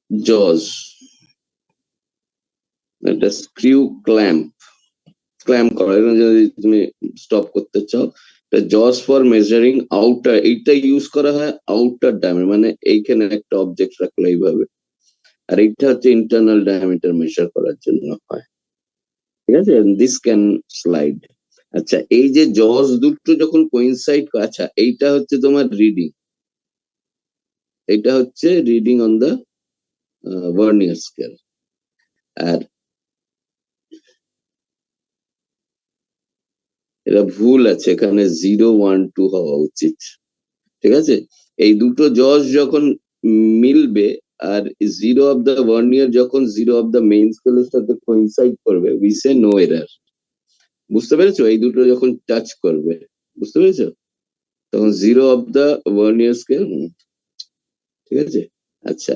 জজ, একটা স্ক্রিউ ক্ল্যাম্প করা, যদি তুমি স্টপ করতে চাও, জজ ফর মেজারিং আউটার, এইটা ইউজ করা হয় আউটার ডায়ামিটার, মানে এইখানে একটা অবজেক্ট রাখলো এইভাবে, আর এইটা হচ্ছে ইন্টারনাল ডায়ামিটার মেজার করার জন্য হয়। ঠিক আছে, দিস ক্যান স্লাইড। আচ্ছা, এই যে জজ দুটো যখন কোইনসাইড, আচ্ছা এইটা হচ্ছে তোমার রিডিং, এইটা হচ্ছে reading on the vernier scale. আর এটা ভুল আছে, এখানে 0, 1, 2 হওয়া উচিত। ঠিক আছে, এই দুটো জজ যখন মিলবে, আর 0 অফ দা ভার্নিয়ার যখন 0 অফ দা মেইন স্কেলের সাথে কোইনসাইড করবে, উই সে নো এরার। বুঝতে পেরেছো? এই দুটো যখন টাচ করবে, বুঝতে পেরেছো, তখন 0 অফ দা ভার্নিয়ার স্কেল। ঠিক আছে, আচ্ছা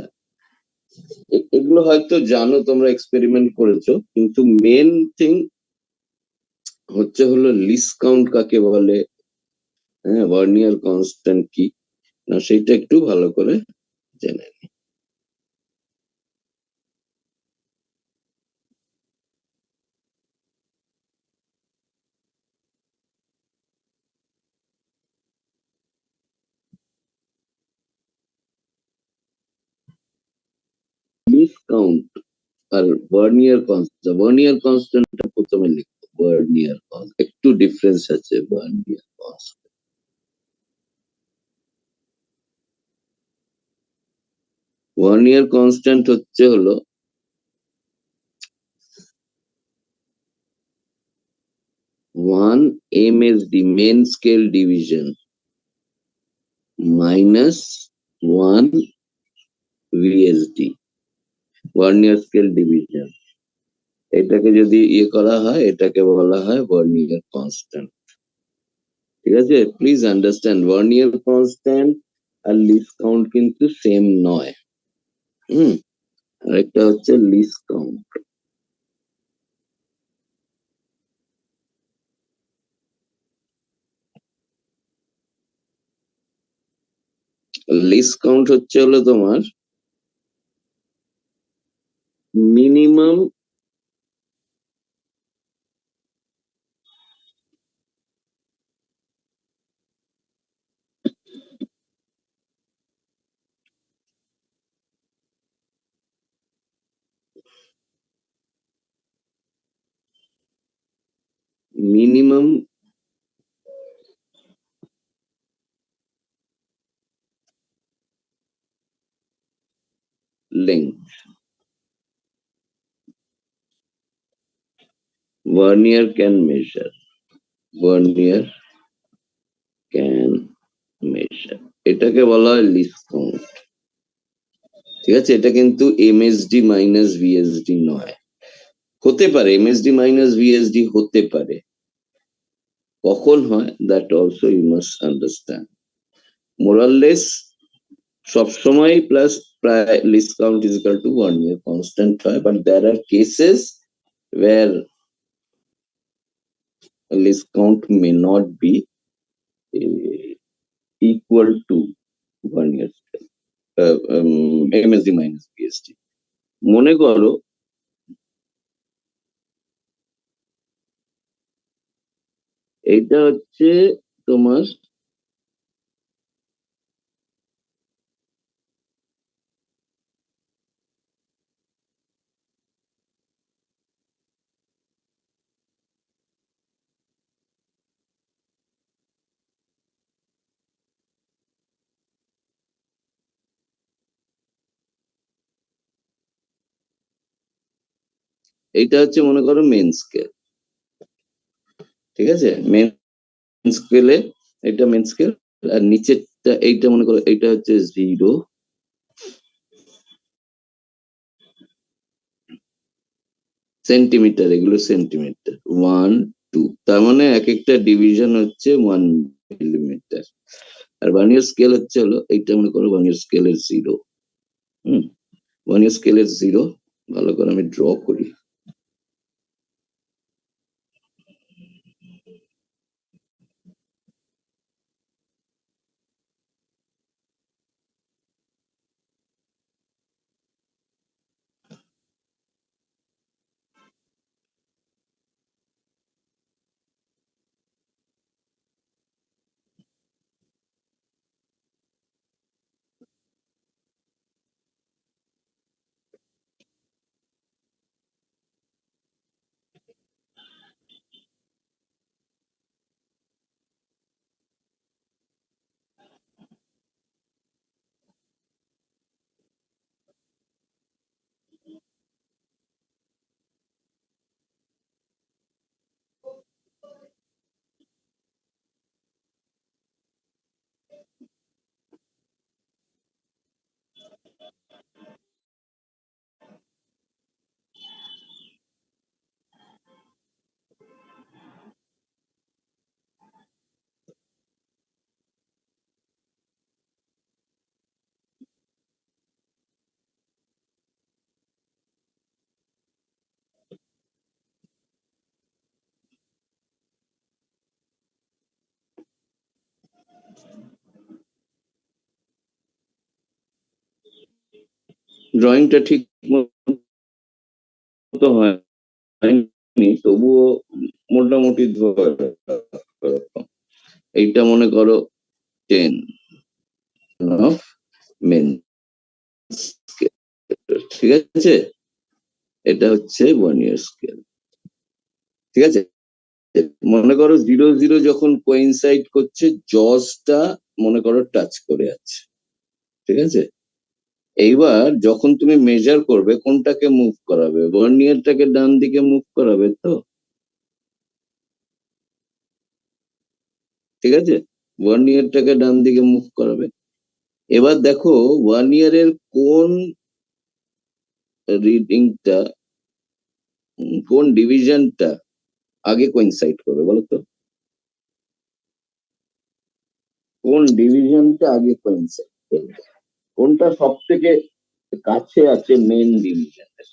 এগুলো হয়তো জানো, তোমরা এক্সপেরিমেন্ট করেছো, কিন্তু মেন থিং হচ্ছে হলো লিস্ট কাউন্ট কাকে বলে, হ্যাঁ, ভার্নিয়ার কনস্ট্যান্ট কি, না সেইটা একটু ভালো করে জেনে নিই। লিস্ট কাউন্ট আর ভার্নিয়ার কনস্ট্যান্টটা প্রথমে লিখবো। ভার্নিয়ার কনস্ট্যান্ট একটু ডিফারেন্স আছে। ভার্নিয়ার কনস্ট্যান্ট হচ্ছে হলো 1 MSD main scale division minus 1 VSD vernier scale division. এটাকে যদি ইয়ে করা হয়, এটাকে বলা হয় ভার্নিয়ার কনস্ট্যান্ট। ঠিক আছে, প্লিজ আন্ডারস্ট্যান্ড, ভার্নিয়ার কনস্ট্যান্ট আর লিস্ট কাউন্ট কিন্তু সেম নয়। হুম, আরেকটা হচ্ছে লিস্ট কাউন্ট। লিস্ট কাউন্ট হচ্ছে হলো তোমার minimum minimum length vernier can measure, vernier can measure, এটাকে বলা হয় লিস্ট কাউন্ট। ঠিক আছে, এটা কিন্তু এমএসডি মাইনাস ভিএসডি নয়। হতে পারে এমএসডি মাইনাস ভিএসডি, হতে পারে, কখন হয় that also you must understand. More or less সবসময় প্লাস প্রায় least count is equal to vernier constant হয়, but there are cases where list count may not be equal to vernier scale, MSD minus PSD। মনে করো এইটা হচ্ছে তোমার এইটা হচ্ছে মনে করো মেন স্কেল। ঠিক আছে, মেন স্কেলে এটা মেন স্কেল, আর নিচেরটা এইটা মনে করো এইটা হচ্ছে 0 সেন্টিমিটার, এগুলো সেন্টিমিটার, 1, 2, তার মানে এক একটা ডিভিশন হচ্ছে 1 মিলিমিটার। আর ভার্নিয়ার স্কেল হচ্ছে হলো এইটা মনে করো ভার্নিয়ার স্কেলের 0। হুম, ভার্নিয়ার স্কেলের 0, ভালো করে আমি ড্র করি। ড্রয়িংটা ঠিক মতো হয়নি, তবুও মোটামুটি ধরে রাখো। এইটা মনে করো 10 অফ মেন স্কেল, ঠিক আছে? এটা হচ্ছে 1 ইয়ার স্কেল, ঠিক আছে? মনে করো 0 0 যখন কোইনসাইড করছে, জজটা মনে করো টাচ করে আছে, ঠিক আছে? এইবার যখন তুমি মেজার করবে, কোনটাকে মুভ করাবে? ভার্নিয়ারটাকে ডান দিকে মুভ করাবে তো, ঠিক আছে? ভার্নিয়ারটাকে ডান দিকে মুভ করাবে। এবার দেখো 1 ইয়ারের কোন রিডিংটা, কোন ডিভিশনটা আগে কোইনসাইড করবে বলো তো? কোন ডিভিশনটা আগে কোইনসাইড করবে? কোনটা সব থেকে কাছে আছে মেন ডিভিশনের,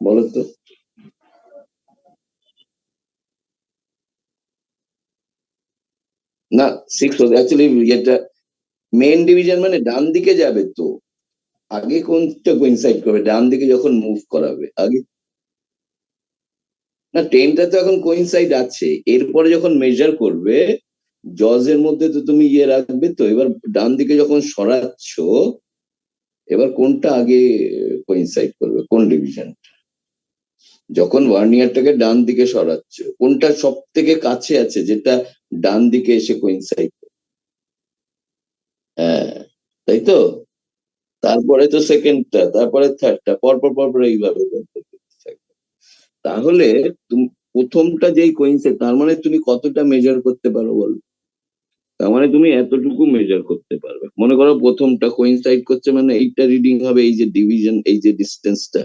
বলো তো? না, 6 অ্যাকচুয়ালি এটা মেন ডিভিশন মানে ডান দিকে যাবে তো, আগে কোনটা কোইনসাইড করবে ডান দিকে যখন মুভ করাবে আগে? না, 10টা তো এখন কোইনসাইড আছে, এরপরে যখন মেজার করবে জজের মধ্যে তো তুমি ইয়ে রাখবে তো। এবার ডান দিকে যখন সরাচ্ছ, এবার কোনটা আগে কোইনসাইড করবে, কোন ডিভিশন? যখন ভার্নিয়ারটাকে ডান দিকে সরাচ্ছ, কোনটা সব থেকে কাছে আছে যেটা ডান দিকে এসে কোইনসাইড? হ্যাঁ, তাই তো। তারপরে তো সেকেন্ডটা, তারপরে থার্ডটা, পরপর পরপর এইভাবে করতে থাকবে। তাহলে তুমি প্রথমটা যেই কোইনসাইড, তার মানে তুমি কতটা মেজার করতে পারো বলো? তার মানে তুমি এতটুকু মেজার করতে পারবে। মনে করো প্রথমটা কোইনসাইড করছে, মানে এইটা রিডিং হবে এই যে ডিভিশন, এই যে ডিস্টেন্সটা,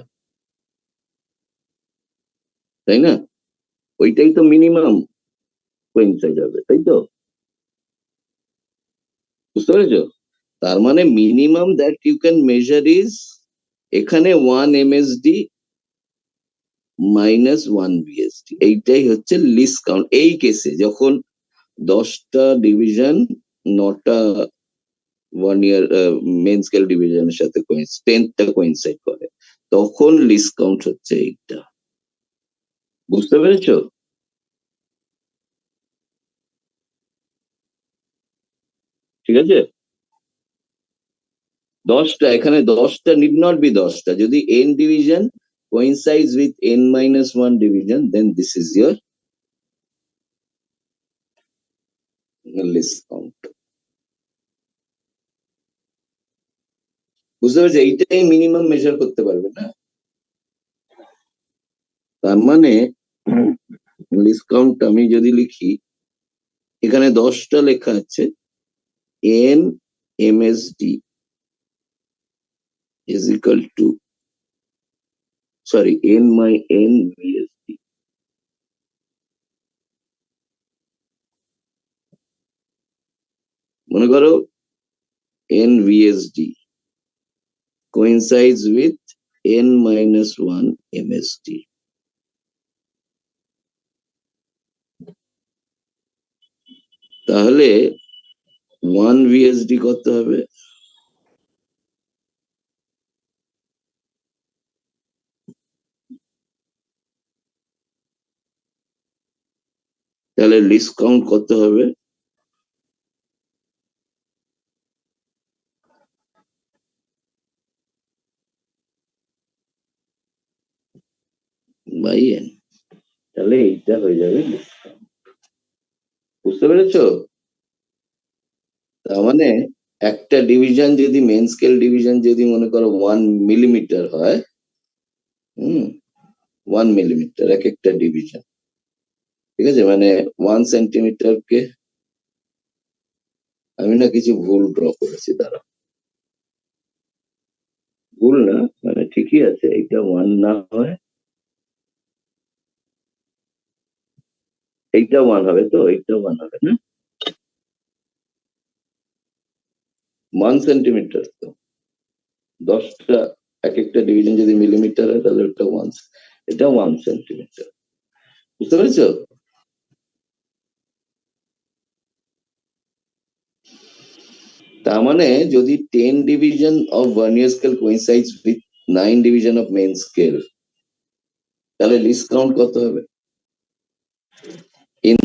তাই না? ওইটাই তো মিনিমাম কোইনসাইড হবে, তাই তো? বুঝতে পেরেছো? তার মানে minimum that you can measure is এখানে 1 MSD -1 VSD, এইটাই হচ্ছে লিস্ট কাউন্ট এই কেসে, যখন 10টা ডিভিশন 9টা 1 ইয়ার মেন স্কেল ডিভিশনের সাথে 10টা কোইনসাইড করে, তখন লিস্ট কাউন্ট হচ্ছে এইটা। বুঝতে পেরেছো? ঠিক আছে? 10টা, এখানে 10টা নিড নট বি 10টা, যদি n division coincides with n-1 division, then this is your list count. বুঝতে পেরেছো? এইটাই মিনিমাম মেজার করতে পারবে না। তার মানে লিস্ট কাউন্ট আমি যদি লিখি, এখানে 10টা লেখা আছে, n-MSD is equal to, sorry, n-VSD। মনে করো n-VSD coincides with n-1 MSD, তাহলে 1 VSD কত হবে? তাহলে লিস্ট কাউন্ট কত হবে? By n। তাহলে এইটা হয়ে যাবে list count। বুঝতে পেরেছো? তার মানে একটা ডিভিশন যদি মেন স্কেল ডিভিশন যদি মনে করো 1 মিলিমিটার হয়, হুম, 1 মিলিমিটার এক একটা ডিভিশন, ঠিক আছে? মানে 1 সেন্টিমিটারকে, আমি না কিছু ভুল ড্র করেছি, দাঁড়া, ভুল না, মানে ঠিকই আছে, এইটা 1 না হয় এইটা 1 হবে তো, এইটা 1 হবে না? 1 সেন্টিমিটার তো, 10টা এক একটা ডিভিশন যদি মিলিমিটার হয়, তাহলে ওটা 1, এটা 1 সেন্টিমিটার। বুঝতে পেরেছো? তার মানে যদি 10 division of vernier scale coincides with 9 division of main scale, তাহলে লিস্ট কাউন্ট কত হবে? In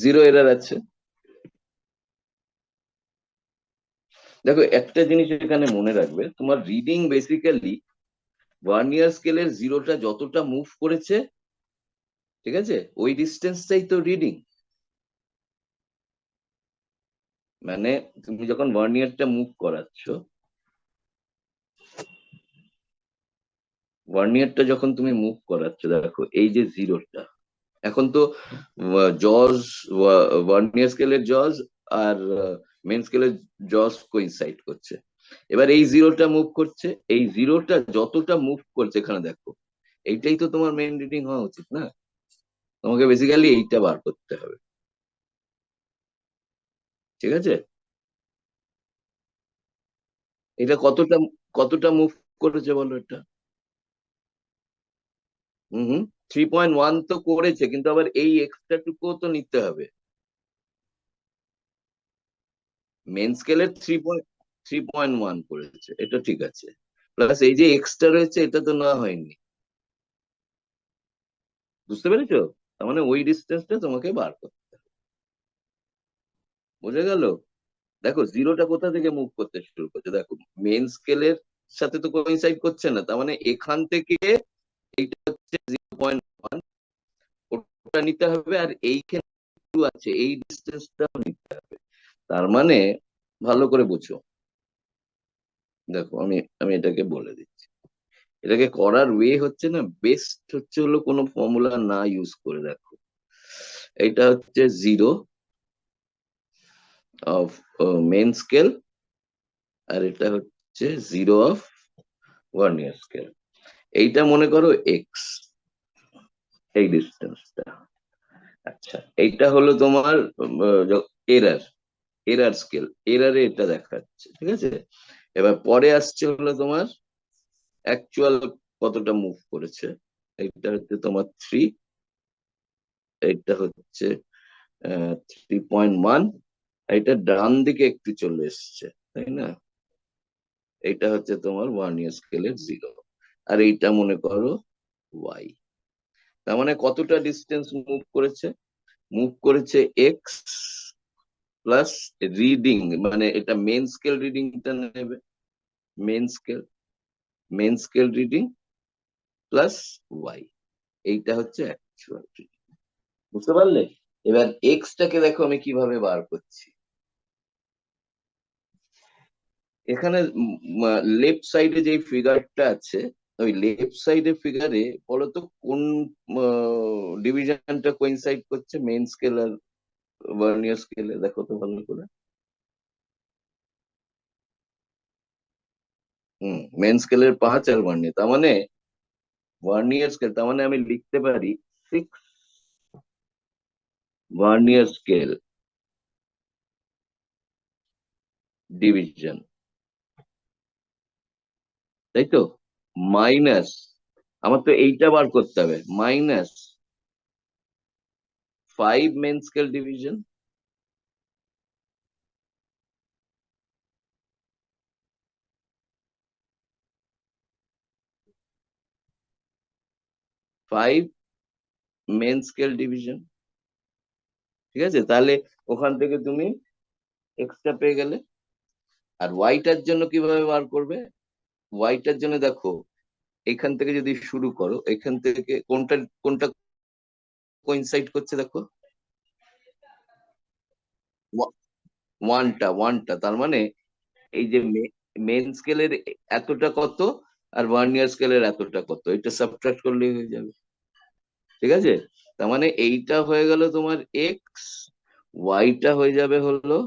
জিরো এরার আছে। দেখো একটা জিনিস এখানে মনে রাখবে, তোমার রিডিং বেসিক্যালি ভার্নিয়ার স্কেলের জিরোটা যতটা মুভ করেছে, ঠিক আছে, ওই ডিস্টেন্সটাই তো রিডিং। মানে তুমি যখন ভার্নিয়ারটা মুভ করাচ্ছ, ভার্নিয়ারটা যখন তুমি মুভ করাচ্ছ, দেখো এই যে জিরোটা, এখন তো জজ, ভার্নিয়ার স্কেলের জজ আর মেন স্কেলের জজ কোইনসাইড করছে। এবার এই জিরোটা মুভ করছে, এই জিরোটা যতটা মুভ করছে এখানে দেখো, এইটাই তো তোমার মেন রিডিং হওয়া উচিত না? তোমাকে বেসিক্যালি এইটা বার করতে হবে। ঠিক আছে, এটা কতটা, কতটা মুভ করেছে বলো এটা? হম হম, 3.1 তো করেছে, কিন্তু আবার এই এক্সট্রা টুকুও তো নিতে হবে। মেন স্কেলের 3.1 করেছে, এটা ঠিক আছে, প্লাস এই যে এক্সট্রা রয়েছে এটা তো নেওয়া হয়নি। বুঝতে পেরেছো? তার মানে ওই ডিস্টেন্সটা তোমাকে বার করতে হবে। বোঝা গেল? দেখো জিরোটা কোথা থেকে মুভ করতে শুরু করছে, দেখো মেন স্কেলের সাথে তো কোইনসাইড করছে না, তার মানে এখান থেকে এইটা হচ্ছে 0.1, ওটা নিতে হবে, আর এইখানে আছে এই ডিস্টেন্সটাও নিতে হবে। তার মানে ভালো করে বুঝো, দেখো আমি আমি এটাকে বলে দিচ্ছি। এটাকে করার ওয়ে হচ্ছে না, বেস্ট হচ্ছে হলো কোনো ফর্মুলা না ইউজ করে। দেখো এটা হচ্ছে জিরো অফ মেন স্কেল, আর এটা হচ্ছে জিরো অফ ভার্নিয়ার স্কেল। এইটা মনে করো এক্স, এই ডিস্টেন্সটা। আচ্ছা, এইটা হলো তোমার এরার, এরার স্কেল, এরারে এটা দেখাচ্ছে, ঠিক আছে। এবার পরে আসছে হলো তোমার অ্যাকচুয়াল কতটা মুভ করেছে, এইটা হচ্ছে তোমার থ্রি, এইটা হচ্ছে 3.1, এটা ডান দিকে একটু চলে এসছে, তাই না? এইটা হচ্ছে তোমার ভার্নিয়ার স্কেলের জিরো, আর এইটা মনে করো ওয়াই। তার মানে কতটা ডিস্টেন্স মুভ করেছে? মুভ করেছে এক্স প্লাস রিডিং, মানে এটা মেন স্কেল রিডিংটা নেবে, main scale, main scale reading plus Y, এইটা হচ্ছে অ্যাকচুয়াল রিডিং। বুঝতে পারলে? এবার এক্সটাকে দেখো আমি কিভাবে বার করছি। এখানে লেফট সাইডে যে ফিগারটা আছে, ওই লেফট সাইডের ফিগারে বলতো কোন ডিভিশনটা কোইনসাইড করছে মেন স্কেল আর ভার্নিয়ার স্কেলে, দেখো তো ভালো করে। মেন স্কেলের 5 আর ভার্নিয়ার, তার মানে ভার্নিয়ার স্কেল, তার মানে আমি লিখতে পারি 6 ভার্নিয়ার স্কেল ডিভিশন, তাই তো? মাইনাস, আমার তো এইটা বার করতে হবে, minus 5 main scale division, 5 main scale division. ঠিক আছে, তাহলে ওখান থেকে তুমি এক্সট্রা পেয়ে গেলে। আর ওয়াইটার জন্য কিভাবে বার করবে? ওয়াইটার জন্য দেখো, এখান থেকে যদি শুরু করো, এখান থেকে কোনটা কোনটা কোইনসাইড করছে দেখো, ওয়ানটা, ওয়ানটা, তার মানে এই যে মেন স্কেলের এতটা কত আর ভার্নিয়ার স্কেলের এতটা কত, এটা সাবট্রাক্ট করলেই হয়ে যাবে। ঠিক আছে, তার মানে এইটা হয়ে গেল তোমার এক্স, ওয়াইটা হয়ে যাবে হলো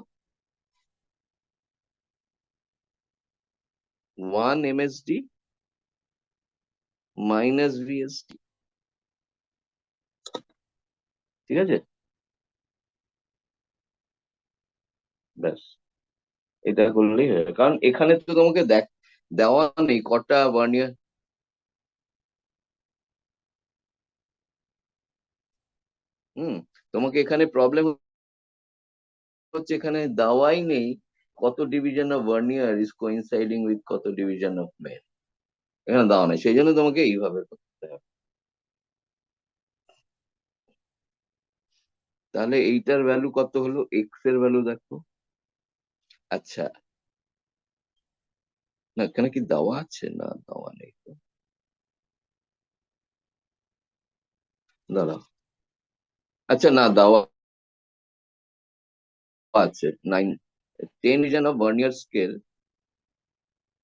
1 MSD মাইনাস VSD। ঠিক আছে, ব্যাস, এটা করলেই হবে, কারণ এখানে তো তোমাকে দেওয়া নেই কটা ভার্নিয়ার। হুম, তোমাকে এখানে প্রবলেম হচ্ছে, এখানে দেওয়াই নেই কত division of vernier is coinciding with কত ডিভিশন অফ মেন, এখানে দেওয়া নেই, সেই জন্য তোমাকে এইভাবে করতে হবে। তাহলে এইটার ভ্যালু কত হলো, এক্স এর ভ্যালু দেখো। আচ্ছা, না এখানে কি দেওয়া আছে, না দেওয়া নেই তো, দাঁড়াও। আচ্ছা, না দেওয়া আছে, 9, 10 division of vernier scale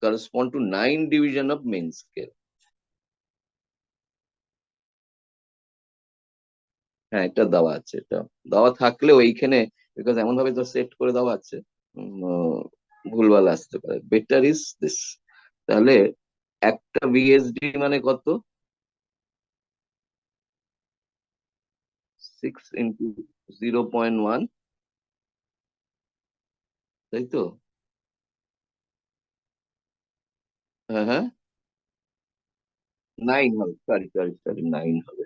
correspond to 9 division of main scale। হ্যাঁ, এটা দেওয়া আছে, এটা দেওয়া থাকলেও এইখানে বিকজ এমন ভাবে তো সেট করে দেওয়া আছে, ভুলভাল আসতে পারে, বেটার ইজ দিস। তাহলে একটা ভিএসডি মানে কত, 6 × 0.1, তাই তো? হ্যাঁ হ্যাঁ, 9 হবে, সরি সরি সরি, 9 হবে।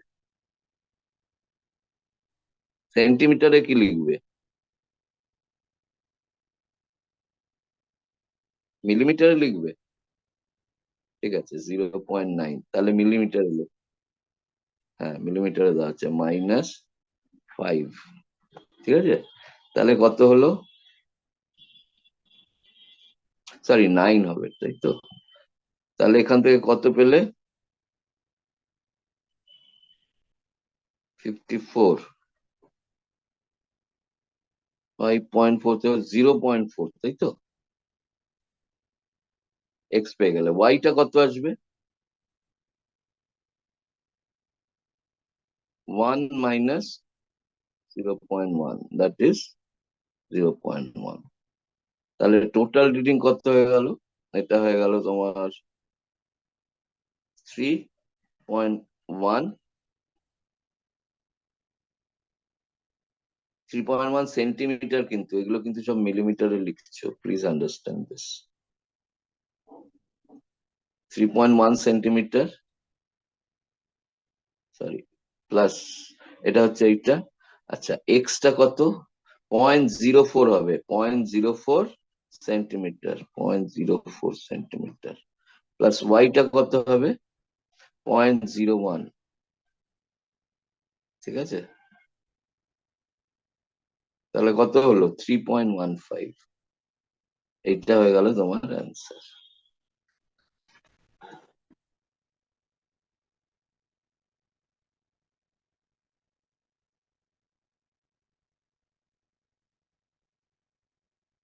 সেন্টিমিটারে কি লিখবে, মিলিমিটারে লিখবে? ঠিক আছে, 0.9, তাহলে মিলিমিটারে হ্যাঁ মিলিমিটারে দেওয়া আছে -5। ঠিক আছে, তাহলে কত হলো, সরি 9 হবে, তাই তো? তাহলে এখান থেকে কত পেলে, 54, 5.4 থেকে 0.4, তাই তো? এক্স পেয়ে গেলে ওয়াইটা কত আসবে, 1 মাইনাস 0.1, দ্যাট ইজ 0.1। তাহলে টোটাল রিডিং কত হয়ে গেল, এটা হয়ে গেল তোমার 3.1, 3.1 সেন্টিমিটার, কিন্তু এগুলো কিন্তু সব মিলিমিটারে লিখছো, please understand this. 3.1 centimetre, sorry, plus এটা হচ্ছে এইটা। আচ্ছা, এক্সটা কত, 0.04 হবে, 0.04 সেন্টিমিটার, 0.04 সেন্টিমিটার, প্লাস ওয়াইটা কত হবে, 0.01। ঠিক আছে, তাহলে কত হলো, 3.15। এইটা হয়ে গেল তোমার অ্যান্সার।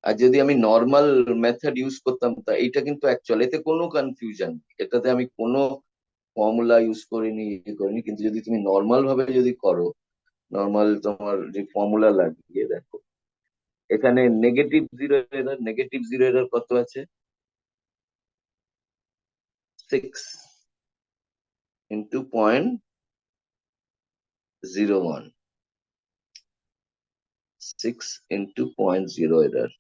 আর যদি আমি নর্মাল মেথড ইউজ করতাম, তা এটা কিন্তু অ্যাকচুয়ালি এতে কোনো কনফিউশন, এটাতে আমি কোনো ফর্মুলা ইউজ করিনি, ইয়ে করিনি, কিন্তু যদি তুমি নর্মাল ভাবে যদি করো, নর্মাল তোমার যে ফর্মুলা লাগিয়ে দেখো, এখানে নেগেটিভ জিরো এরর কত আছে, 6 × 0.01, 6 × 0 এরর,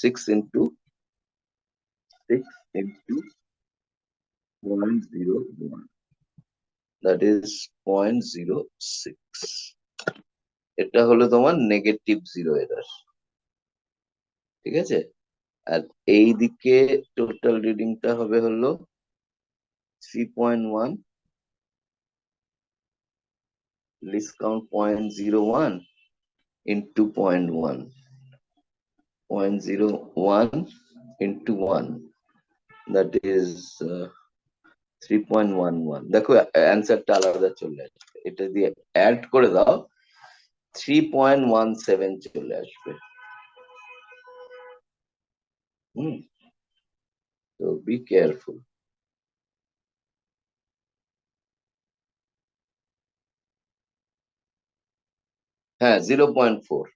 6 × 0.01, দ্যাট ইজ 0.06। এটা হলো তোমার নেগেটিভ জিরো এরর। ঠিক আছে, আর এই দিকে টোটাল রিডিংটা হবে হলো 3.1, list count 0.01 into 0.1, 0.01 into 1, that is 3.11। দেখো অ্যান্সারটা আলাদা চলে আসবে, এটা দিয়ে অ্যাড করে দাও, 3.17 চলে আসবে। হুম, তো বি কেয়ারফুল। হ্যাঁ 0.4,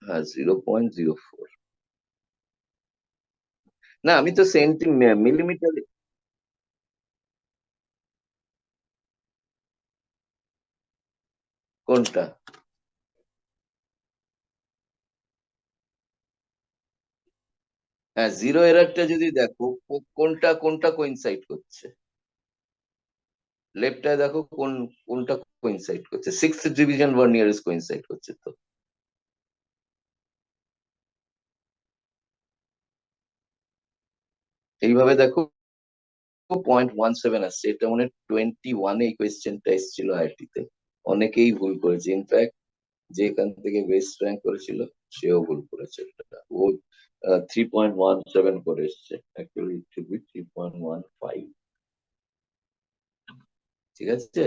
হ্যাঁ 0.04। না আমি তো মিলিমিটার, কোনটা? হ্যাঁ, জিরো এরারটা যদি দেখো, কোনটা কোনটা কোইনসাইড করছে, লেফটায় দেখো কোনটা কোইনসাইড করছে, সিক্স ডিভিশন ভার্নিয়ার কোইনসাইড করছে তো। এইভাবে দেখো, 0.17 আসছে, এটা মনে হয় 21 এই কোয়েশ্চেনটা এসেছিল আইআইটি তে। অনেকেই ভুল করেছে, ইনফ্যাক্ট যে এখান থেকে বেস্ট র্যাঙ্ক করেছিল সেও ভুল করেছে। ও 3.17 করে এসছে, অ্যাকচুয়ালি ইট শুড বি 3.15। ঠিক আছে।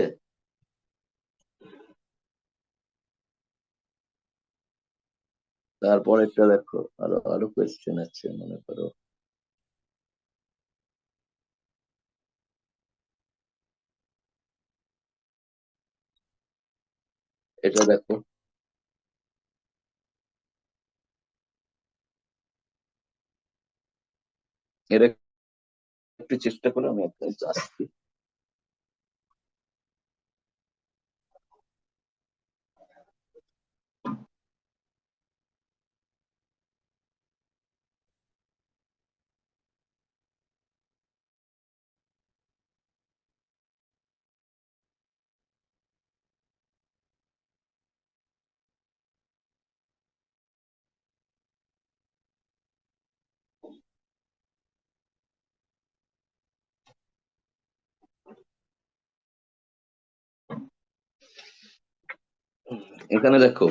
তারপর একটা দেখো, আরো আরো কোয়েশ্চেন আছে, মনে করো এটা দেখো, এটা একটু চেষ্টা করো, আমি একটা আসছি। এখানে দেখো,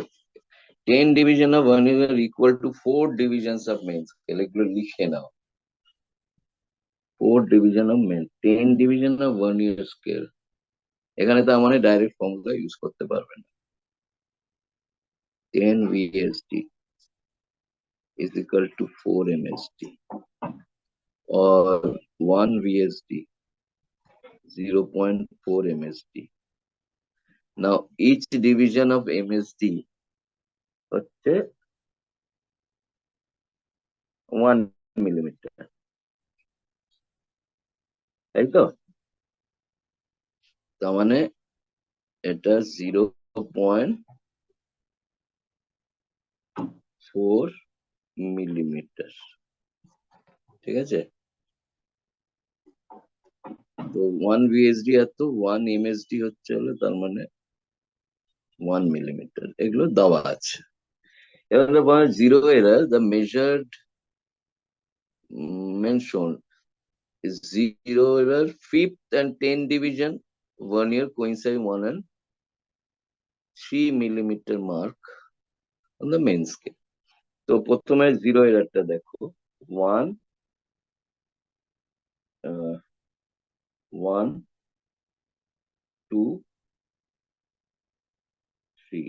10 division of one is equal to 4 divisions of main scale, এগুলো লিখে নাও। 4 division of main, 10 division of vernier scale. এখানে তো মানে ডাইরেক্ট ফর্মুলা ইউজ করতে পারবে না। 10 VSD is equal to 4 MSD, or 1 VSD 0.4 MSD. Now each division of MSD হচ্ছে 1 মিলিমিটার, তাই তো? তার মানে এটা 0.4 মিলিমিটার। ঠিক আছে। তো 1 VSD আর তো 1 MSD হচ্ছে হলো, তার মানে 1 মিলিমিটার, এগুলো দেওয়া আছে। এবার বলা zero error, the measured mentioned is zero error, fifth and 10 division vernier coincide 1 and 3 millimeter mark on the main scale. তো প্রথমে জিরো এরারটা দেখো, ওয়ান, 1, 2, 3,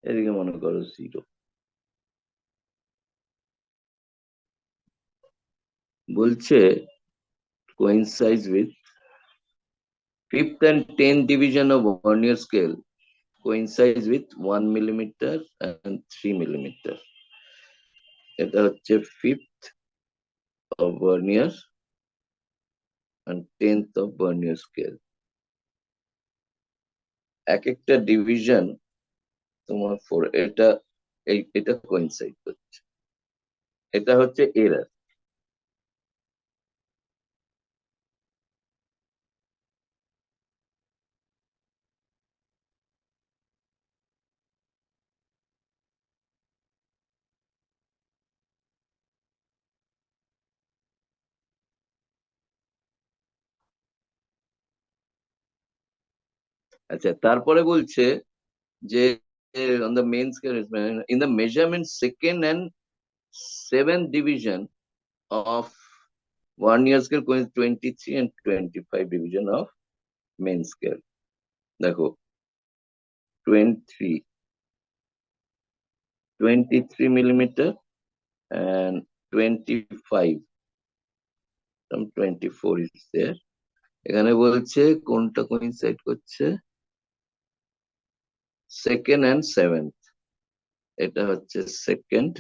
এদিকে মনে করো জিরো। বলছে coincides with fifth and 10 division of vernier scale coincides with 1 millimeter and 3 millimeter। এটা হচ্ছে fifth of vernier and 10th of vernier scale। এক একটা ডিভিশন তোমার এটা এটা কোইনসাইড করছে, এটা হচ্ছে এরার। আচ্ছা, তারপরে বলছে যে on the main scale in the measurement second and seventh division of vernier scale coincide 23 and 25 division of main scale। দেখো 23 millimetre and 25 from 24 is there। এখানে বলছে কোনটা কোইনসাইড করছে, সেকেন্ড এন্ড সেভেন্থ। এটা হচ্ছে সেকেন্ড,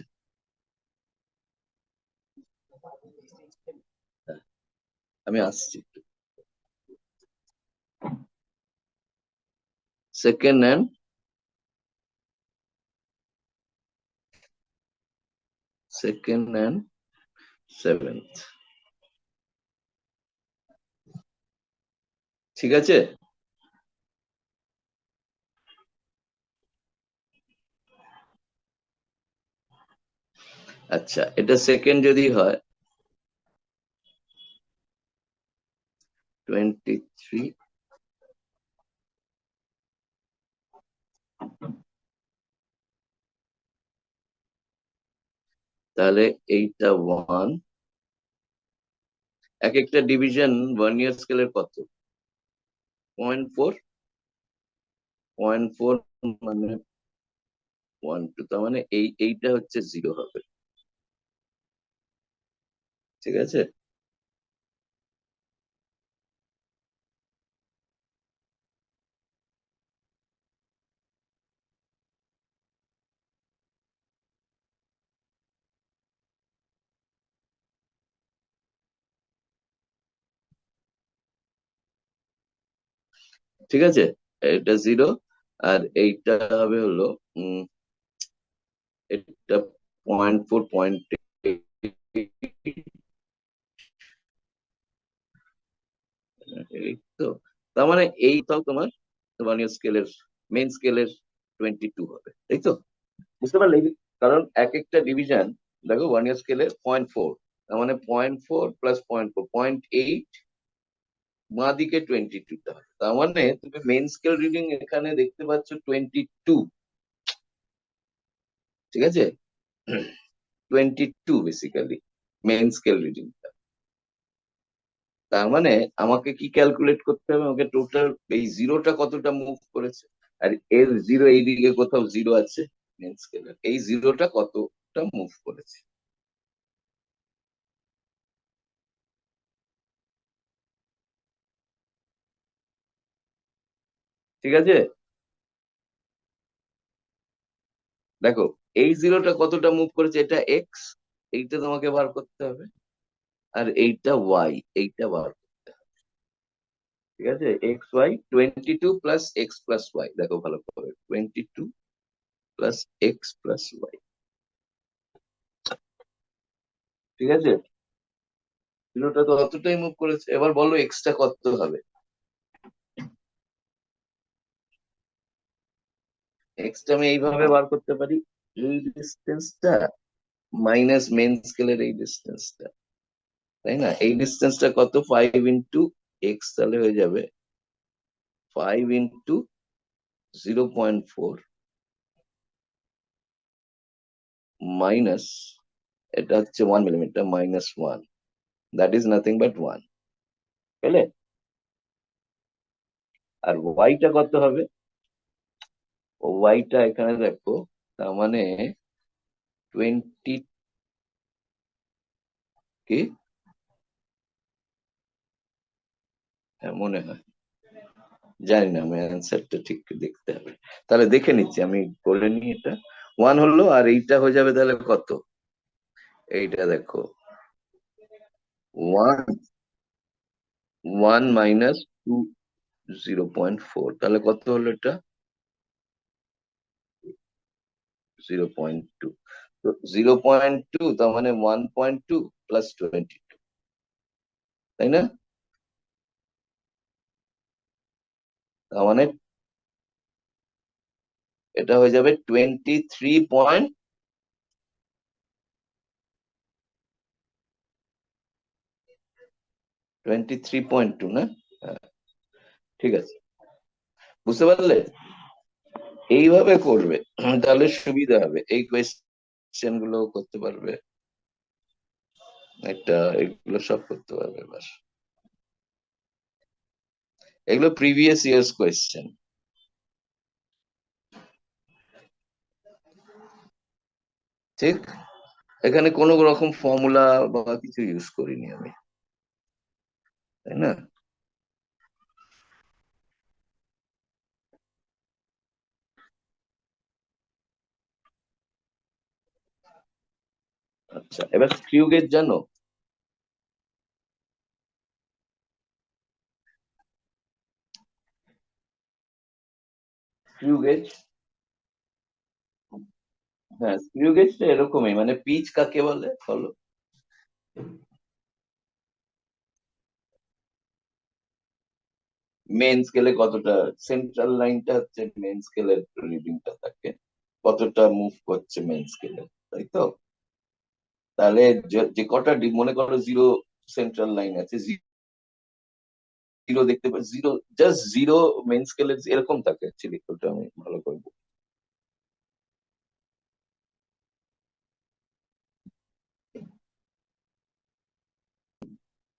আমি আসছি, সেকেন্ড এন্ড সেভেন্থ। ঠিক আছে। আচ্ছা, এটা সেকেন্ড যদি হয় 23 তাহলে এইটা 1, এক একটা ডিভিশন ভার্নিয়ার স্কেলের কত? 0.4, 0.4 মানে 1 2, তার মানে এইটা হচ্ছে 0 হবে। ঠিক আছে, ঠিক আছে, এটা 0, আর এইটা হবে হলো এটা 0.4, 0.8, এই তো। তার মানে এইটাও তোমার ভার্নিয়ার স্কেলের, মেইন স্কেলের 22 হবে, তাই তো? বুঝতে পারলে? কারণ এক একটা ডিভিশন, দেখো ভার্নিয়ার স্কেলের 0.4, তার মানে 0.4 প্লাস 0.4, 0.8, বাঁ দিকে 22 টা, তার মানে তুমি মেইন স্কেল রিডিং এখানে দেখতে পাচ্ছ 22। ঠিক আছে, 22 বেসিক্যালি মেইন স্কেল রিডিং। তার মানে আমাকে কি ক্যালকুলেট করতে হবে? আমাকে টোটাল এই জিরোটা কতটা মুভ করেছে, আর এর জিরো এইদিকে কোথাও জিরো আছে মেন স্কেলের, এই জিরোটা কতটা মুভ করেছে। ঠিক আছে, দেখো এই জিরোটা কতটা মুভ করেছে, এটা এক্স, এইটা তোমাকে বার করতে হবে, আর এইটা ওয়াই, এইটা বার করতে হবে। ঠিক আছে, X Y, 22 plus X plus Y, দেখো ভালো করে, 22 প্লাস এক্স প্লাস ওয়াই। ঠিক আছে, জিরোটা তো অতটাই মুভ করেছে, এবার বলো এক্সটা কত হবে? এক্সটা আমি এইভাবে বার করতে পারি, এই ডিস্টেন্সটা মাইনাস মেন স্কেলের এই ডিস্টেন্সটা, তাই না? এই ডিস্টেন্সটা কত? 5 ইন্টু এক্স, তাহলে হয়ে যাবে 5 ইন্টু 0.4 মাইনাস, এটা হচ্ছে 1 millimetre, -1, that is nothing but 1। বুঝলে? আর ওয়াইটা কত হবে? ওয়াইটা এখানে দেখো, তার মানে 20, কি? হ্যাঁ, মনে হয়, জানি না, আমি অ্যান্সারটা ঠিক দেখতে হবে। তাহলে দেখে নিচ্ছি, আমি করে নিই, এটা 1 হলো, আর এইটা হয়ে যাবে তাহলে কত? এইটা দেখো, 1 1 - 2, 0.4, তাহলে কত হলো এটা? 0.2। তো 0.2, তার মানে 1.2 প্লাস 22, তাই না? তার মানে এটা হয়ে যাবে 23.2, না? হ্যাঁ, ঠিক আছে, বুঝতে পারলে? এইভাবে করবে, তাহলে সুবিধা হবে, এই কোয়েশ্চেন গুলো করতে পারবে, এটা এগুলো সব করতে পারবে এবার। এগুলো প্রিভিয়াস ইয়ার্স কোয়েশ্চেন। ঠিক, এখানে কোনো রকম ফর্মুলা বা কিছু ইউজ করিনি আমি, তাই না? আচ্ছা, এবার স্ক্রিউ গেজ জানো? স্ক্রিউ গেজ, হ্যাঁ, স্ক্রিউ গেজটা এরকমই, মানে পিচ কাকে বলে বলো? মেন স্কেলে কতটা, সেন্ট্রাল লাইনটা হচ্ছে মেন স্কেলের রিডিংটা থাকে, কতটা মুভ করছে মেন স্কেলে, তাই তো? তাহলে যে কটা মনে করো জিরো সেন্ট্রাল লাইন আছে, জিরো দেখতে পাচ্ছি, জিরো, জাস্ট জিরো মেন স্কেলের এরকম থাকে অ্যাকচুয়ালি, ওটা আমি ভালো করবো।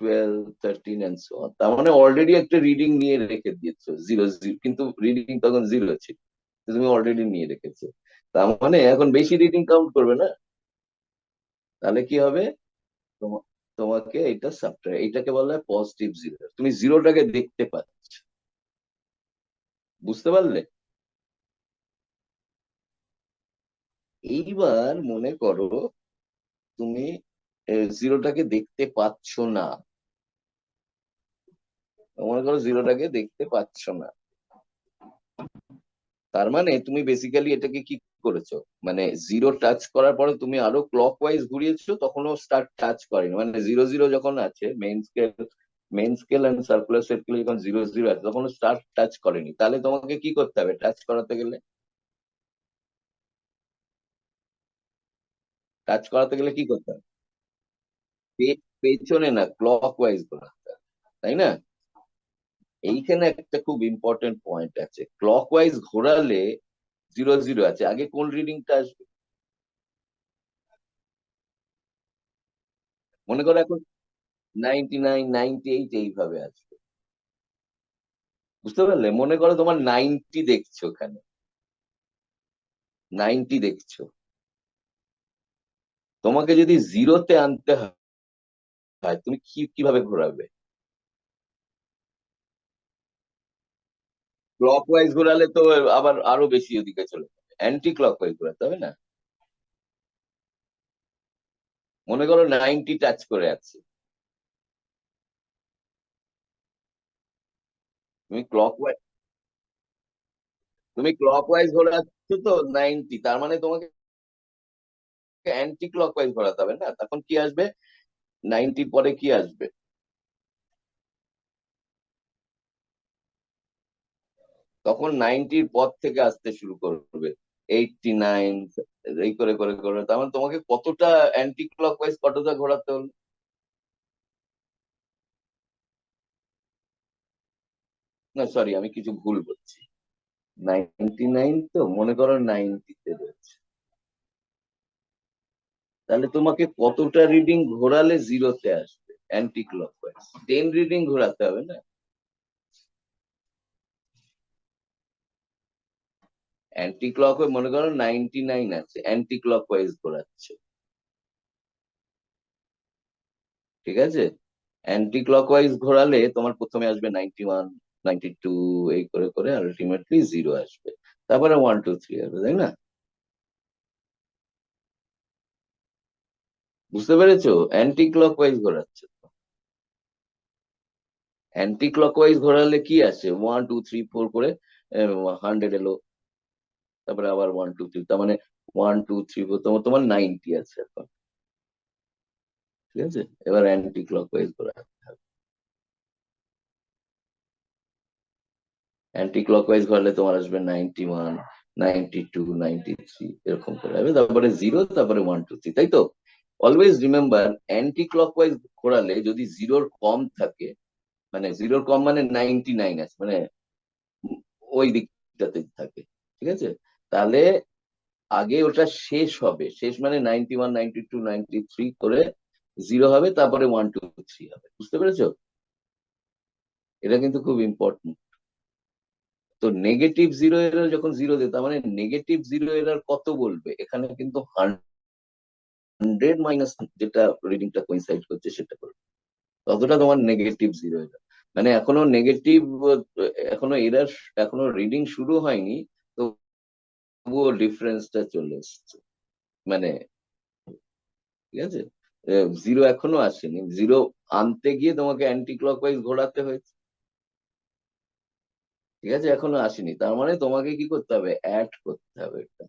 12, 13 এন্ড সো অন। তার মানে অলরেডি একটা রিডিং নিয়ে রেখে দিয়েছো, জিরো জিরো, কিন্তু রিডিং তখন জিরো ছিল, তো তুমি অলরেডি নিয়ে রেখেছো। তার মানে এখন বেশি রিডিং কাউন্ট করবে না। তাহলে কি হবে? তোমাকে এটা সাবট্রাক্ট, এটাকে বলা হয় পজিটিভ জিরো। তুমি জিরোটাকে দেখতে পাচ্ছ, বুঝতে পারলে? এইবার মনে করো তুমি জিরোটাকে দেখতে পাচ্ছ না। মনে করো জিরোটাকে দেখতে পাচ্ছ না, তার মানে তুমি বেসিক্যালি এটাকে কি করেছো, মানে জিরো টাচ করার পরে তুমি আরো ক্লক ওয়াইজ ঘুরিয়েছো, তখনও স্টার টাচ করেনি। মানে জিরো জিরো যখন আছে, main scale and circular circle যখন জিরো জিরো আছে, তখন স্টার টাচ করেনি। তাহলে তোমাকে কি করতে হবে টাচ করাতে গেলে? টাচ করাতে গেলে কি করতে হবে? পেছনে না, ক্লক ওয়াইজ ঘোরাতে হবে, তাই না? এইখানে একটা খুব ইম্পর্টেন্ট পয়েন্ট আছে, ক্লক ওয়াইজ ঘোরালে জিরো জিরো আছে, আগে কোন রিডিংটা আসবে? মনে করো এখন 99, 98 এইভাবে আসবে, বুঝতে পারলে? মনে করো তোমার 90 দেখছো, ওখানে 90 দেখছো, তোমাকে যদি জিরোতে আনতে হয়, তুমি কিভাবে ঘোরাবে? ক্লক ওয়াইজ ঘোরালে তো আবার আরো বেশি ওদিকে চলে যাবে, অ্যান্টি ক্লক ওয়াইজ ঘোরাতে হবে না? মনে করো 90 টাচ করে আছে, তুমি ক্লক ওয়াইজ তুমি ক্লক ওয়াইজ ঘোরাচ্ছ তো 90, তার মানে তোমাকে অ্যান্টি ক্লক ওয়াইজ ঘোরাতে হবে না? তখন কি আসবে? 90 পরে কি আসবে? তখন 90-র পর থেকে আসতে শুরু করবে, 89, এই করে করে করে। তার মানে তোমাকে কতটা অ্যান্টি ক্লক ওয়াইজ, কতটা ঘোরাতে হলো? না সরি, আমি কিছু ভুল বলছি। 99 তো মনে করো 90-তে রয়েছে, তাহলে তোমাকে কতটা রিডিং ঘোরালে জিরোতে আসবে অ্যান্টি ক্লক ওয়াইজ? 10 রিডিং ঘোরাতে হবে না? অ্যান্টি ক্লক ওয়াইজ মনে করো 99 আছে, অ্যান্টি ক্লক ওয়াইজ ঘোরাচ্ছে, ঠিক আছে? অ্যান্টি ক্লকওয়াইজ ঘোরালে তোমার প্রথমে আসবে 91, 92, এই করে করে আলটিমেটলি জিরো আসবে, তারপরে 1 2 3 আসবে, তাই না? বুঝতে পেরেছো? অ্যান্টি ক্লকওয়াইজ ঘোরাচ্ছে। অ্যান্টি ক্লকওয়াইজ ঘোরালে কি আসে? 1 2 3 4 করে 100 এলো, তারপরে আবার 1 2 3, তার মানে 1 2 3 4, তোমার তোমার 90 আছে এখন, ঠিক আছে? এবার অ্যান্টি ক্লকওয়াইজ ঘোরাতে হবে। অ্যান্টি ক্লকওয়াইজ ঘোরালে তোমার আসবে 91, 92, 93, এরকম করে হবে, তারপরে জিরো, তারপরে 1 2 3, তাই তো? অলওয়েজ রিমেম্বার, অ্যান্টি ক্লকওয়াইজ ঘোরালে যদি জিরোর কম থাকে, মানে জিরোর কম মানে 99 আছে, মানে ওই দিকটাতে থাকে, ঠিক আছে? তাহলে আগে ওটা শেষ হবে, শেষ মানে 91, 92, 93 করে জিরো হবে, তারপরে 1 2 3 হবে, বুঝতে পেরেছো? এটা কিন্তু খুব ইম্পর্টেন্ট। তো নেগেটিভ জিরো এরার যখন জিরো দেয়, তার মানে নেগেটিভ জিরো এরার কত বলবে এখানে? কিন্তু 100 মাইনাস যেটা রিডিংটা কোইনসাইড করছে সেটা বলবে, ততটা তোমার নেগেটিভ জিরো এরার। মানে এখনো নেগেটিভ, এখনো এরার, এখনো রিডিং শুরু হয়নি, তবুও ডিফারেন্সটা চলে এসছে, মানে, ঠিক আছে? জিরো এখনো আসেনি, জিরো আনতে গিয়ে তোমাকে অ্যান্টি ক্লকওয়াইজ ঘোরাতে হয়েছে, ঠিক আছে? এখনো আসেনি, তার মানে তোমাকে কি করতে হবে? অ্যাড করতে হবে এটা,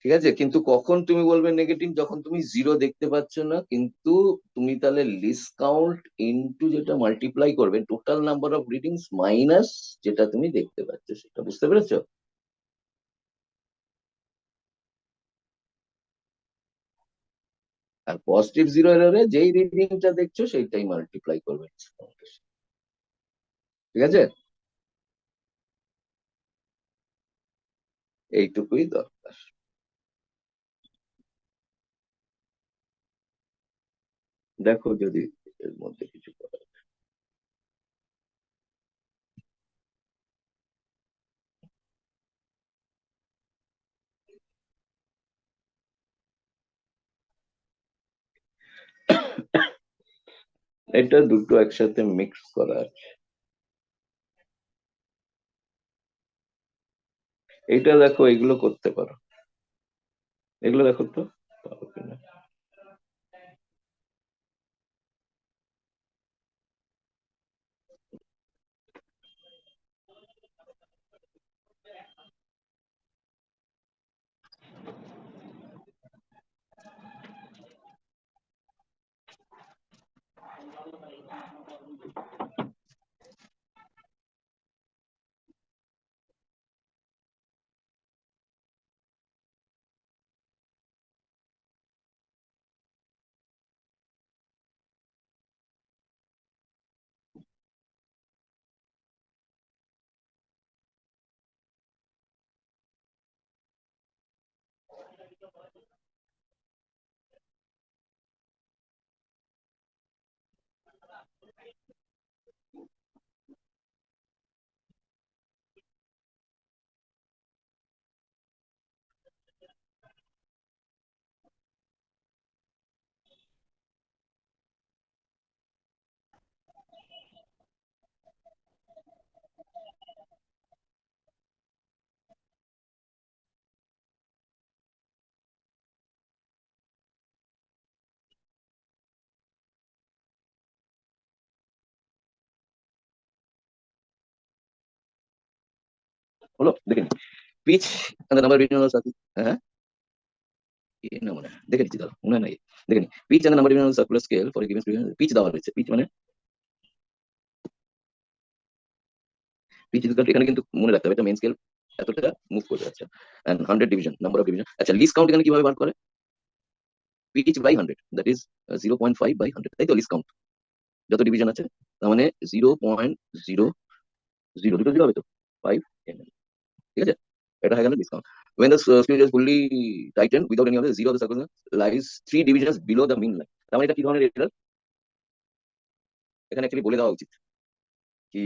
ঠিক আছে? কিন্তু কখন তুমি বলবে নেগেটিভ? যখন তুমি জিরো দেখতে পাচ্ছ না, কিন্তু তুমি তাহলে লিস্ট কাউন্ট ইনটু যেটা মাল্টিপ্লাই করবে total number of readings minus যেটা তুমি দেখতে পাচ্ছ সেটা, বুঝতে পেরেছো? আর পজিটিভ জিরো এররে যেই রিডিংটা দেখছো সেইটাই মাল্টিপ্লাই করবে list count এর সাথে, ঠিক আছে? এইটুকুই দরকার। দেখো যদি এর মধ্যে কিছু করা যায়। এটা দুটো একসাথে মিক্স করা আছে। এটা দেখো, এগুলো করতে পারো। এগুলো দেখো তো, পারো কিনা। হলো, দেখে নি। Pitch and the number of regional circles, হ্যাঁ, এই না মনে হয়, দেখে নিচ্ছি দাঁড়াও, মনে হয় না দেখে নি। Pitch and the number of regional circular scale for a given pitch দেওয়া রয়েছে। পিচ মানে, পিচ এখানে কিন্তু মনে রাখতে হবে এটা মেন স্কেল এতটা মুভ করবে। আচ্ছা, and 100 division, number of division. আচ্ছা, লিস্ট কাউন্ট এখানে কিভাবে বার করে? পিচ বাই 100, দ্যাট ইজ 0.5/100, তাই তো লিস্ট কাউন্ট যত ডিভিশন আছে। তার মানে 0.000, দুটো জিরো হবে তো, 5 mm, ঠিক আছে। এটা হয়ে গেল discount. When the screw is fully tightened without any of the zero of the circle lies 3 divisions below the mean line, তার মানে এটা কি ধরনের এরর? এখানে অ্যাকচুয়ালি বলে দেওয়া উচিত কি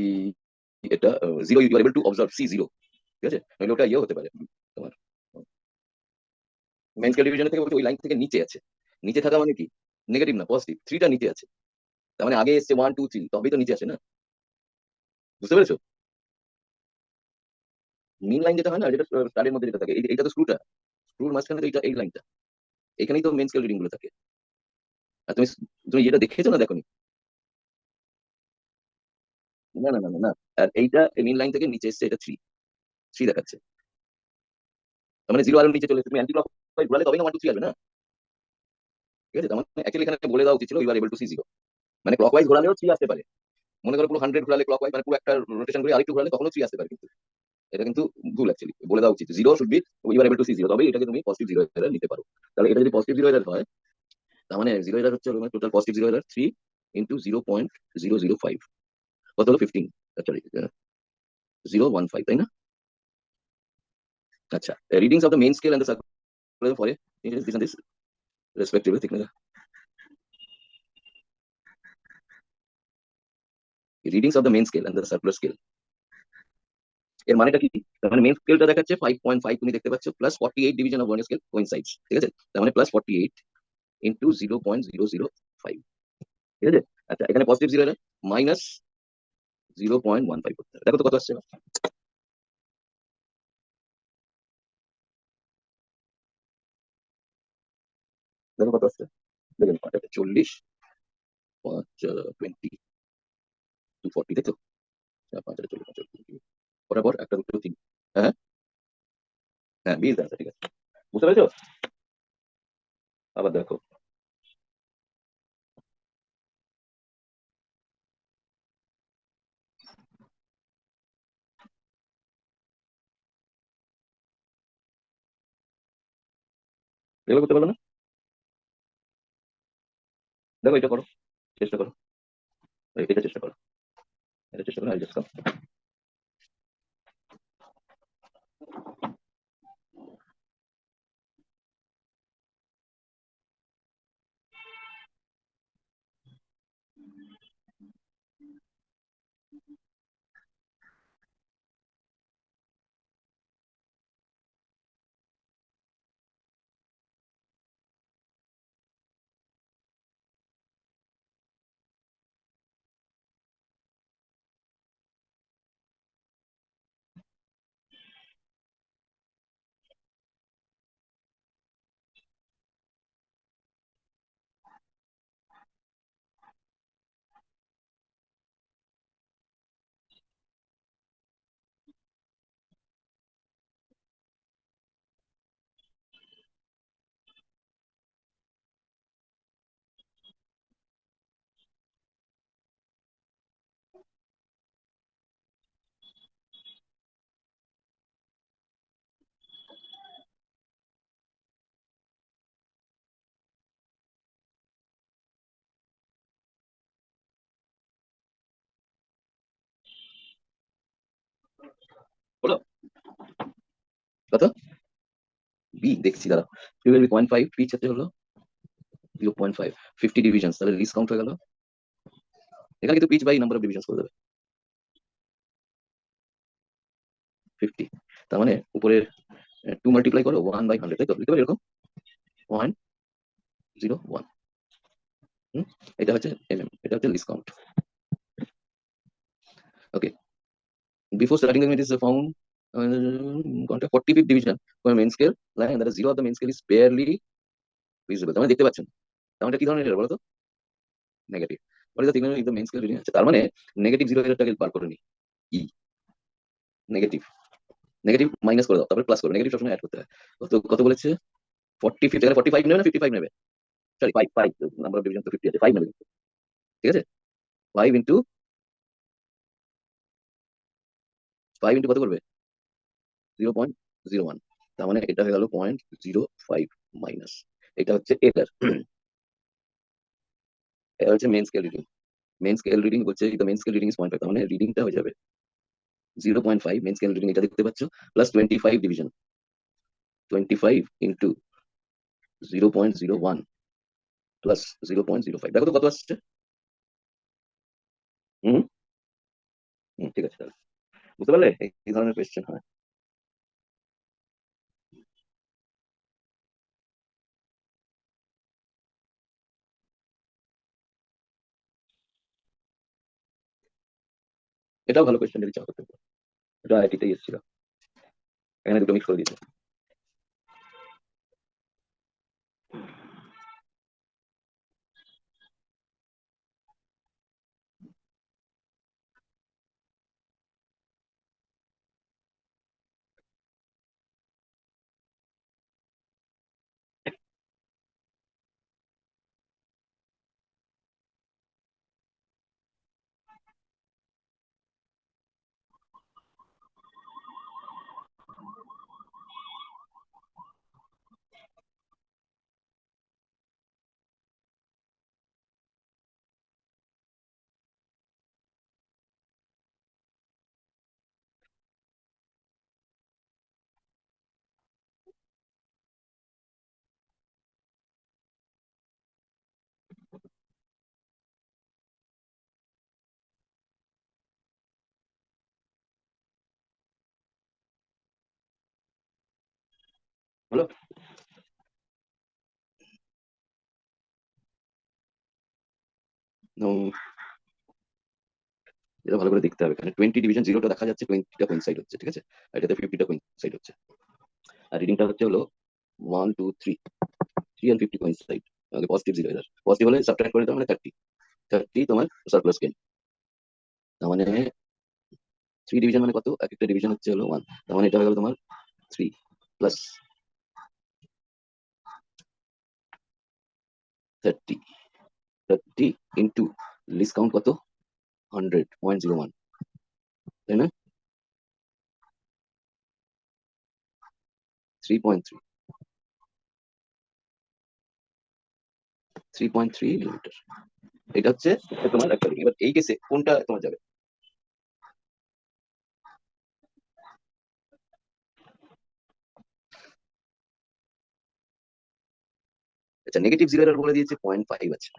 এটা zero, you are able to observe see zero, ঠিক আছে, নইলে ওটা ইয়ে হতে পারে তোমার মেন স্কেল ডিভিশনের থেকে বলছে ওই লাইন থেকে নিচে আছে। নিচে থাকা মানে কি? নেগেটিভ না, পজিটিভ, থ্রিটা নিচে আছে। তার মানে আগে এসছে 1 2 3, তবেই তো নিচে আসে না। বুঝতে পেরেছো? মিন লাইন যেটা হয় না, যেটা স্টারের মধ্যে যেটা থাকে, এইটা তো স্ক্রুটা, স্ক্রুর মাঝখানে তো এইটা, এই লাইনটা, এখানেই তো মেন স্কেল রিডিং গুলো থাকে। আর তুমি তুমি যেটা দেখেছো না, দেখোনি? না না না না না, আর এইটা মিন লাইন থেকে নিচে এসছে, এটা থ্রি, থ্রি দেখাচ্ছে। তার মানে জিরো আরো নিচে চলে এসেছে। তুমি অ্যান্টি ক্লক ঘুরালে তবেই না 1 2 3 আসবে না, ঠিক আছে। তার মানে অ্যাকচুয়ালি এখানে বলে দেওয়া উচিত ছিল you are able to see zero, মানে ক্লকওয়াইজ ঘোরালেও থ্রি আসতে পারে। মনে করো পুরো 100 ঘোরালে ক্লকওয়াইজ, মানে পুরো একটা রোটেশন করে আরেকটু ঘোরালে তখনও থ্রি আসতে পারে, কিন্তু এটা কিন্তু ভুল। অ্যাকচুয়ালি বলে দেওয়া উচিত zero should be you are able to see zero, তবে এটাকে তুমি পজিটিভ জিরো এরার নিতে পারো। তাহলে এটা যদি পজিটিভ জিরো এরার হয়, তার মানে জিরো এরার হচ্ছে টোটাল পজিটিভ জিরো এরার 3 × 0.005, কত হলো 15, সরি 015, তাই না? আচ্ছা, readings of the main scale and the circular for this respective thickness. Readings of the main scale and the circular scale, এর মানেটা কি? তার মানে মেন স্কেলটা দেখাচ্ছে 5.5, তুমি দেখতে পাচ্ছ, plus 48 division of one scale coincides, ঠিক আছে। তার মানে প্লাস 48 ইন্টু 0.005, ঠিক আছে। আচ্ছা, এখানে পজিটিভ জিরো মাইনাস 0.15 করতে হবে। দেখো তো কত আসছে। দেখো কত আসছে, দেখেন 40, 20, 240, দেখো 5 40, ওটার পর একটা দুটো তিন। হ্যাঁ হ্যাঁ, 20 আছে, ঠিক আছে। বুঝতে পেরেছো? আবার দেখো, এগুলো করতে পারলো না। দেখো এটা করো, চেষ্টা করো, এটা চেষ্টা করো, এটা চেষ্টা করো, আর কত? বি দেখছি, দাঁড়া। 0.5 পিচ হচ্ছে হলো 0.5, 50 ডিভিশন, তাহলে লিস্ট কাউন্ট হয়ে গেল। এখানে কিন্তু pitch by number of division করে দেবে 50। তার মানে উপরের 2 মাল্টিপ্লাই করো 1/100, তাই তো লিখতে পারি এরকম 0.01। এটা হচ্ছে এটা হচ্ছে list count. Okay, before starting the unit is found contact 45th division for main scale line, that is zero of the main scale is barely visible, তার মানে দেখতে পাচ্ছেন। তার মানে এটা কি ধরনের এরর বলো তো? Negative. what is the signal if the main scale reading আছে, তার মানে নেগেটিভ জিরো এররটাকে বার করে নি। ই নেগেটিভ, নেগেটিভ মাইনাস করে দাও, তারপরে প্লাস করো, নেগেটিভ সবসময় অ্যাড করতে হয়। কত কত বলেছে? 45, এখানে 45 নেবে না 55 নেবে? সরি 5, 5 নাম্বার অফ ডিভিশন তো 50 আছে, 5 নেবে কিন্তু। ঠিক আছে, 5 ইন্টু 5 ইন্টু কত করবে? 0.01। তার মানে এটা হয়ে গেল 0.05 মাইনাস, এটা হচ্ছে এটার এটা হচ্ছে main scale reading. Main scale reading বলছে the main scale reading is 0.5, তার মানে রিডিংটা হয়ে যাবে 0.5 মেন স্কেল রিডিং, এটা দেখতে পাচ্ছ, প্লাস 25 ডিভিশন, 25 ইন্টু 0.01 প্লাস 0.05, দেখো তো কত আসছে। হুম হুম, ঠিক আছে তাহলে বুঝতে পারলে এই ধরনের কোয়েশ্চেন হয়। এটাও ভালো কোয়েশ্চেন যদি চাও করতে পারো, এটা আইটিতেই এসেছিল, এখানে দুটো মিক্স করে দিয়েছে। বলো। উম, এটা ভালো করে দেখতে হবে, এখানে 20 ডিভিশন, জিরোটা দেখা যাচ্ছে, 20টা কোইনসাইড হচ্ছে, ঠিক আছে, আর এটাতে 50টা কোইনসাইড হচ্ছে, আর রিডিংটা হচ্ছে হলো 1 2 3, 3 আর 50 কোইনসাইড। পজিটিভ জিরো, এর পজিটিভ হলে সাবট্রাক্ট করে দাও, মানে 30, 30 তোমার সারপ্লাস গেইন। তার মানে 3 ডিভিশন মানে কত? এক একটা ডিভিশন হচ্ছে হলো 1, তার মানে এটা হয়ে গেল তোমার 3 প্লাস 30, 30 ইন্টু লিস্ট কাউন্ট কত? 100.01, তাই না? 3.3, 3.3 মিলিমিটার। এটা হচ্ছে তোমার একটা reading। এবার এই কেসে কোনটা তোমার যাবে? আচ্ছা, নেগেটিভ জিরো এরর বলে দিয়েছে 0.5 আছে,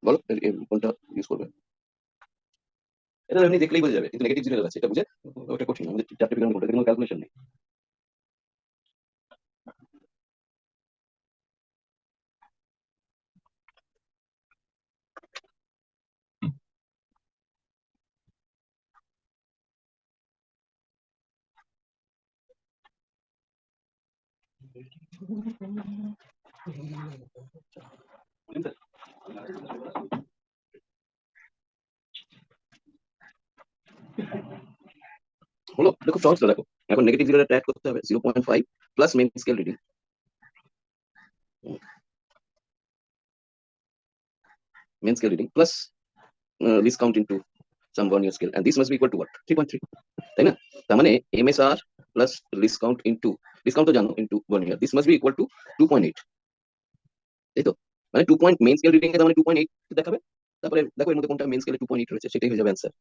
বলো কোনটা ইউজ করবে? এটা এমনি দেখলেই বোঝা যাবে, কিন্তু নেগেটিভ জিরো আছে, এটা বুঝে ওটা কঠিন, আমাদের চারটে বিজ্ঞান করতে কোনো ক্যালকুলেশন নেই। হলো, এটা খুব সহজ তো, দেখো এখন নেগেটিভ জিরো অ্যাড করতে হবে 0.5 plus main scale reading, main scale reading plus least count into sum vernier scale, and this must be equal to what? 3.3, তাই না? তার মানে MSR plus least count into discount তো জানো into 1 year, this must be equal to 2.8, তাই তো? মানে 2 point main scale reading এ মানে 2.8 দেখাবে, তারপরে দেখো এর মধ্যে কোনটা মেইন স্কেলে 2.8 রয়েছে, সেটাই হয়ে যাবে অ্যান্সার।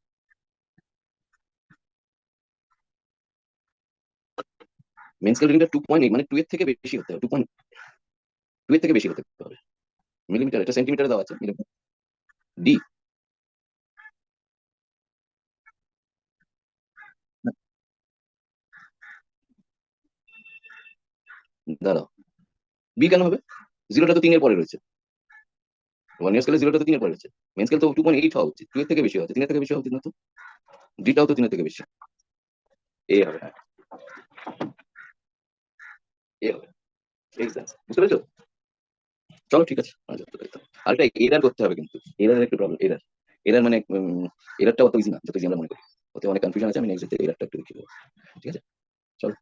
মেইন স্কেল রিডিংটা 2.8 মানে 2 এর থেকে বেশি হতে হবে, 2.2 এর থেকে বেশি হতে হবে। মিলিমিটার, এটা সেন্টিমিটারে দেওয়া আছে, মিলিমিটার। ডি, দাঁড়াও, বি কেন হবে? জিরোটা তো 3 এর পরে রয়েছে, 1 ইয়ার স্কেলে জিরোটা তো 3 এর পরে রয়েছে, মেইন স্কেল তো 2.8 হওয়া উচিত, 2 এর থেকে বেশি হওয়া উচিত, 3 এর থেকে বেশি হওয়া উচিত না তো? ডিটাও তো 3 এর থেকে বেশি, এ হবে, হ্যাঁ, এ হবে, এক্সাক্ট, বুঝতে পেরেছো? চলো ঠিক আছে, আর একটা এরার করতে হবে কিন্তু, এরার একটু প্রবলেম, এরার, এরার মানে এরারটা অত ইজি না যত ইজি আমরা মনে করি, ওতে অনেক কনফিউশন আছে, আমি নেক্সট এরারটা একটু দেখিয়ে দেবো, ঠিক আছে? চলো।